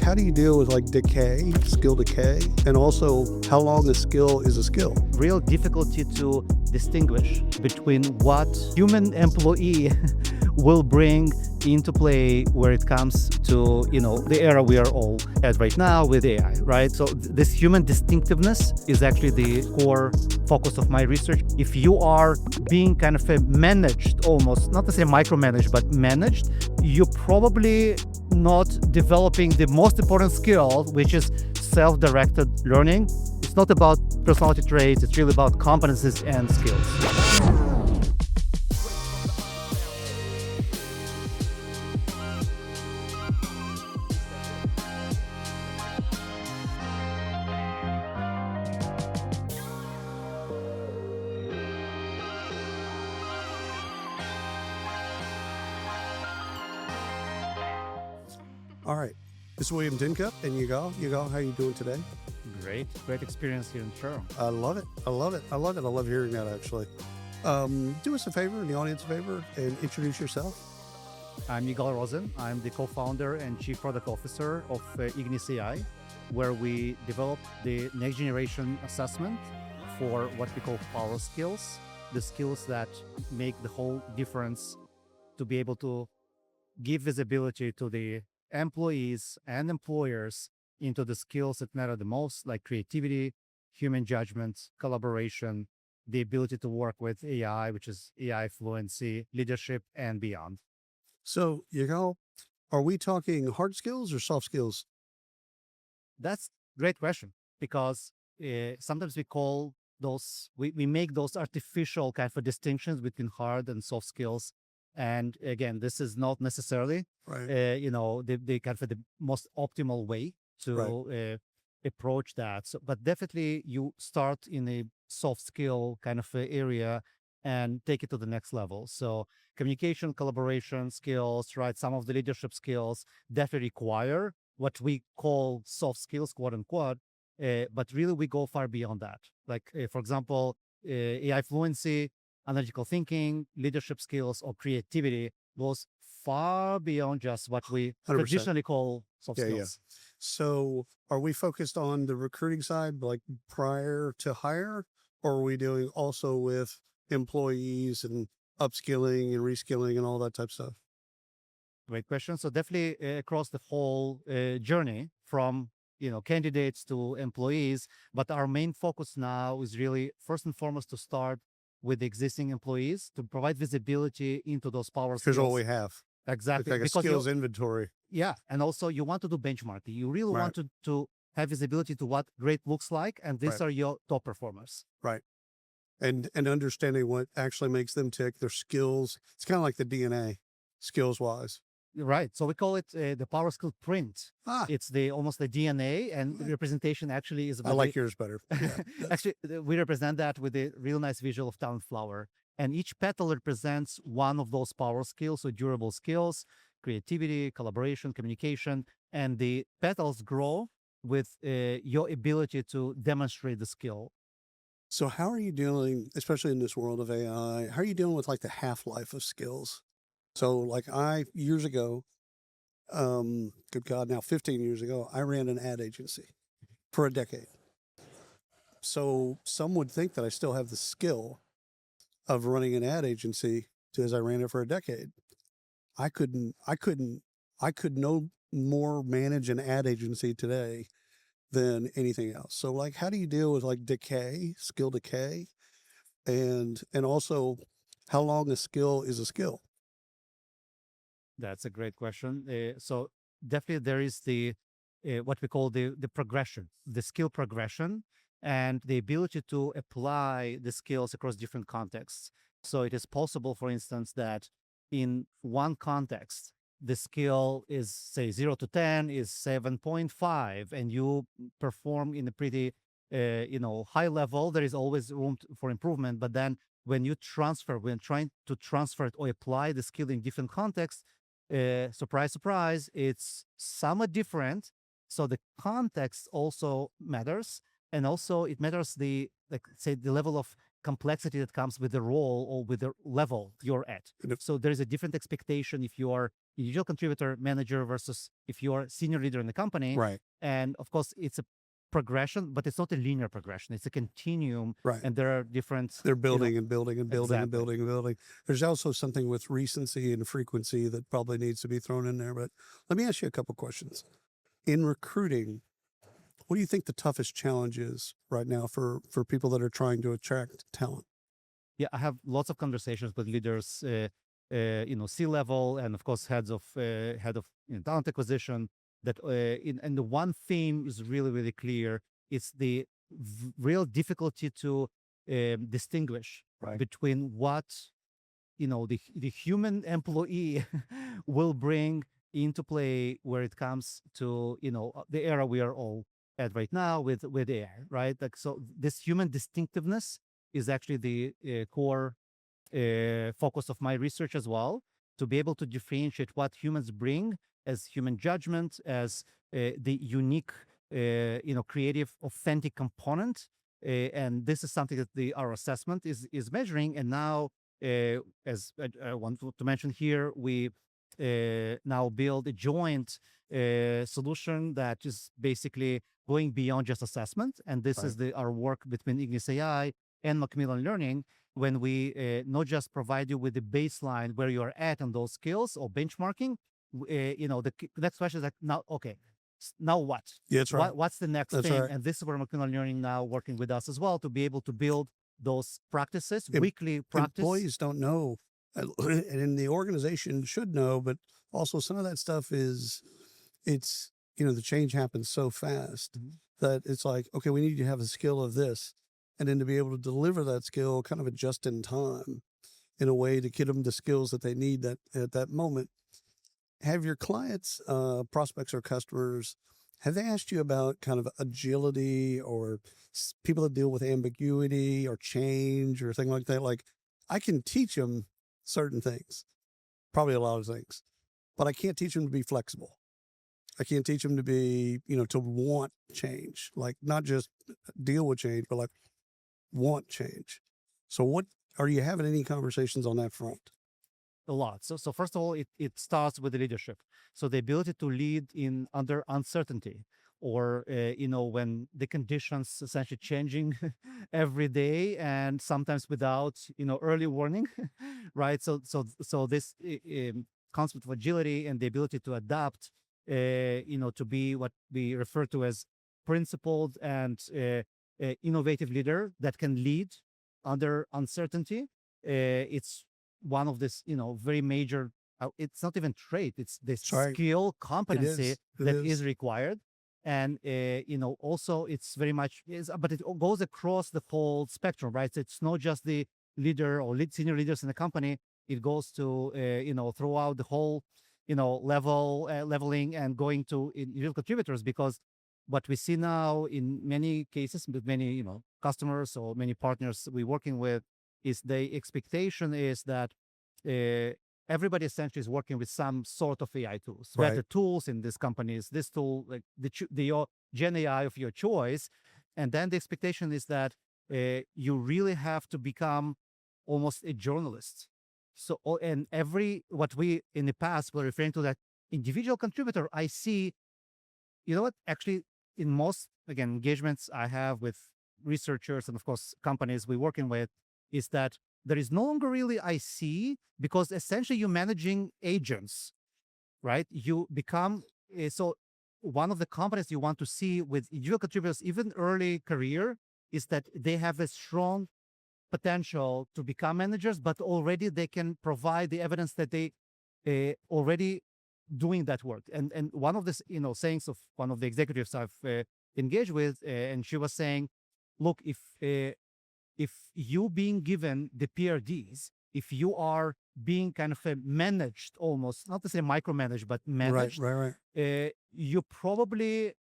how do you deal with like decay, skill decay, and also how long a skill is a skill? Real difficulty to distinguish between what human employee will bring into play where it comes to, the era we are all at right now with AI, right? So this human distinctiveness is actually the core focus of my research. If you are being kind of managed, almost, not to say micromanaged, but managed, you're probably not developing the most important skill, which is self-directed learning. It's not about personality traits, it's really about competencies and skills. All right. This is William Dinka and Yigal. Yigal, how are you doing today? Great experience here in Toronto. I love it. I love hearing that, actually. Do us a favor, and the audience a favor, and introduce yourself. I'm Yigal Rosen. I'm the co-founder and chief product officer of Ignis AI, where we develop the next generation assessment for what we call power skills, the skills that make the whole difference to be able to give visibility to the employees and employers into the skills that matter the most, like creativity, human judgment, collaboration, the ability to work with AI, which is AI fluency, leadership, and beyond. So, Yigal, are we talking hard skills or soft skills? That's a great question, because sometimes we make those artificial kind of distinctions between hard and soft skills. And again, this is not necessarily, Right. the kind of the most optimal way to approach that. So, but definitely you start in a soft skill kind of area and take it to the next level. So communication, collaboration skills, right? Some of the leadership skills definitely require what we call soft skills, quote unquote. But really we go far beyond that. Like, for example, AI fluency, analytical thinking, leadership skills, or creativity goes far beyond just what we 100%. traditionally call soft Yeah. skills. So, are we focused on the recruiting side, like prior to hire, or are we doing also with employees and upskilling and reskilling and all that type of stuff? Great question. So definitely across the whole journey from candidates to employees, but our main focus now is really first and foremost to start with the existing employees to provide visibility into those power skills. Here's what we have. Exactly. It's like a skills inventory. Yeah, and also you want to do benchmarking. You really Right. want to have visibility to what great looks like, and these Right. are your top performers. Right. And understanding what actually makes them tick, their skills. It's kind of like the DNA, skills wise. Right. So we call it the power skill print. Ah, It's almost the DNA, and the representation actually is I like yours better. Yeah. actually, we represent that with a real nice visual of talent flower. And each petal represents one of those power skills, so durable skills, creativity, collaboration, communication. And the petals grow with your ability to demonstrate the skill. So how are you dealing, especially in this world of AI, how are you dealing with like the half-life of skills? So like years ago, good God, now 15 years ago, I ran an ad agency for a decade. So some would think that I still have the skill of running an ad agency as I ran it for a decade. I could no more manage an ad agency today than anything else. So like, how do you deal with like decay, skill decay, and also how long a skill is a skill? That's a great question. So definitely there is the what we call the progression, the skill progression, and the ability to apply the skills across different contexts. So it is possible, for instance, that in one context, the skill is say 0 to 10 is 7.5, and you perform in a pretty high level. There is always room for improvement, but then when trying to transfer it or apply the skill in different contexts, surprise, surprise, it's somewhat different. So the context also matters, and also it matters the level of complexity that comes with the role or with the level you're at. So there is a different expectation if you are individual contributor manager versus if you are senior leader in the company. Right. And of course, it's a progression, but it's not a linear progression. It's a continuum. Right. And there are different. They're building and building and building and Exactly. building and building. There's also something with recency and frequency that probably needs to be thrown in there. But let me ask you a couple questions. In recruiting, what do you think the toughest challenge is right now for people that are trying to attract talent? Yeah, I have lots of conversations with leaders, C-level, and of course head of talent acquisition. That and the one theme is really really clear. It's the real difficulty to distinguish Right. between what the human employee will bring into play where it comes to the era we are all at right now with AI, right? Like, so this human distinctiveness is actually the core focus of my research as well, to be able to differentiate what humans bring as human judgment, as the unique, creative, authentic component. And this is something that our assessment is measuring. And now, as I want to mention here, we now build a joint solution that is basically going beyond just assessment. And this is our work between Ignis AI and Macmillan Learning, when we not just provide you with the baseline where you are at on those skills or benchmarking. The next question is like, now, okay, now what? Yeah, that's right. What's the next That's thing? right. And this is where Macmillan Learning now working with us as well to be able to build those practices, weekly practice. Employees don't know, and in the organization should know, but also some of that stuff it's the change happens so fast that it's like, okay, we need to have a skill of this, and then to be able to deliver that skill kind of just in time in a way to get them the skills that they need that at that moment. Have your clients, prospects or customers, have they asked you about kind of agility or people that deal with ambiguity or change or thing like that? Like, I can teach them certain things, probably a lot of things, but I can't teach them to be flexible. I can't teach them to be, to want change, like not just deal with change, but like want change. So are you having any conversations on that front? A lot. So first of all, it starts with the leadership. So the ability to lead under uncertainty, or when the conditions essentially changing every day, and sometimes without early warning, right? So this concept of agility and the ability to adapt, to be what we refer to as principled and innovative leader that can lead under uncertainty. It's one of this, very major, it's not even trait, it's this skill competency that is required. And, also it's very much, but it goes across the whole spectrum, right? So it's not just the leader or senior leaders in the company. It goes to, throughout the whole, leveling and going to individual contributors, because what we see now in many cases with many, customers or many partners we're working with, is the expectation is that everybody essentially is working with some sort of AI tools, better tools in these companies, this tool, like the Gen AI of your choice. And then the expectation is that you really have to become almost a journalist. So, and what we in the past were referring to that individual contributor, I see, actually in most, again, engagements I have with researchers and of course companies we're working with, is that there is no longer really IC, because essentially you're managing agents, right? You become, so one of the components you want to see with individual contributors, even early career, is that they have a strong potential to become managers, but already they can provide the evidence that they already doing that work. And one of the sayings of one of the executives I've engaged with, and she was saying, look, if you being given the PRDs, if you are being kind of managed, almost not to say micromanaged, but managed, you're probably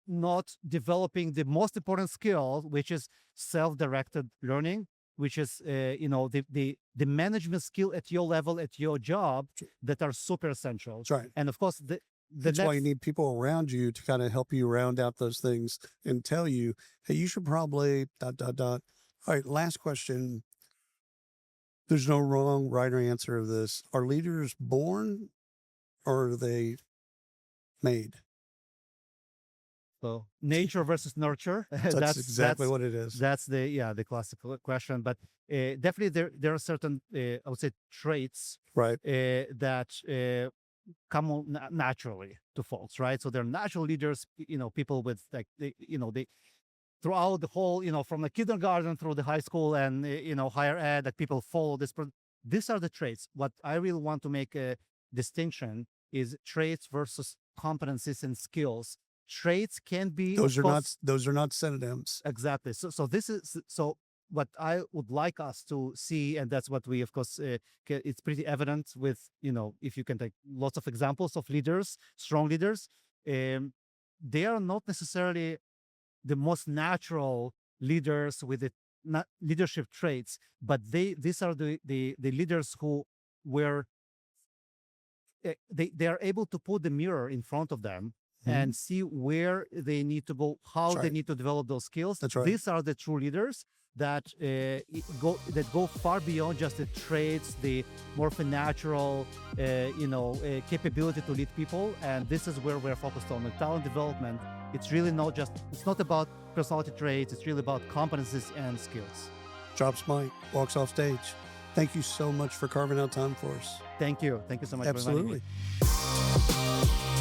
not developing the most important skill, which is self-directed learning, which is the management skill at your level, at your job, that are super essential. That's right. And of course, that's why you need people around you to kind of help you round out those things and tell you, hey, you should probably ... All right, last question. There's no wrong, right, or answer of this. Are leaders born or are they made? So nature versus nurture. That's exactly what it is. That's the classical question. But definitely there are certain I would say traits Right. that come on naturally to folks, right? So they're natural leaders. People with like they throughout the whole from the kindergarten through the high school and higher ed, that people follow this. These are the traits. What I really want to make a distinction is traits versus competencies and skills. Traits can be, Those of are not course, those are not synonyms. exactly. So this is so what I would like us to see, and that's what we, of course, it's pretty evident with if you can take lots of examples of leaders, strong leaders, they are not necessarily the most natural leaders with the leadership traits, but these are the leaders who were they are able to put the mirror in front of them and see where they need to go, how That's they right. need to develop those skills. That's right. These are the true leaders that go far beyond just the traits, the more natural, capability to lead people. And this is where we're focused on the talent development. It's really it's not about personality traits. It's really about competencies and skills. Drops mic, walks off stage. Thank you so much for carving out time for us. Thank you. Thank you so much for inviting me. Absolutely.